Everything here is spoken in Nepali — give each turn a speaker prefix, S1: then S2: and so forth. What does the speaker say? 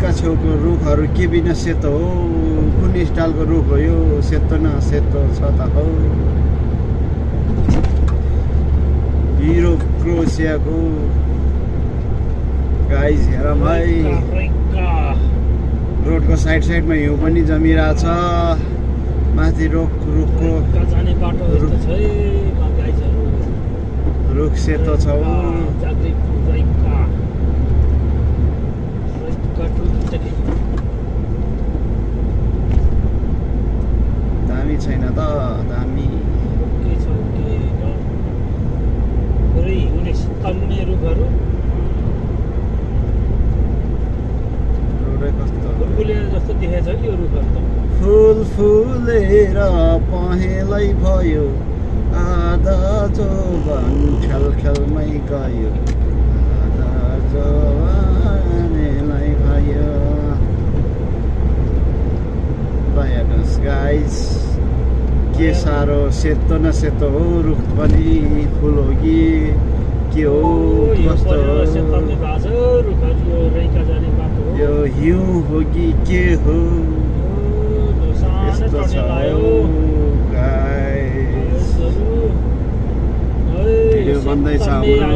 S1: रेलका छेउको रुखहरू के बिना सेतो हो कुन स्टाइलको रुख हो यो सेतो न सेतो छ त हो युरोप क्रोएसियाको गाइज हेर भाइ रोडको साइडमा हिउँ पनि जमिरहेछ माथि रुखको रुख सेतो छ दामी छैन त दामी
S2: रुखहरू
S1: रोडै कस्तो
S2: फुलेर जस्तो देखेछ कि यो रुखहरू त
S1: फुल फुलेर पहेँलै भयो आधा जोवन खेलखेलमै गयो आधा जोवनलाई भयो ल हेर्नुहोस् गाइस के साह्रो सेतो न सेतो हो रुख पनि फुल हो कि के हो कस्तो यो हिउँ हो कि के हो यस्तो छ गाइस भिडियो बन्दैछ हाम्रो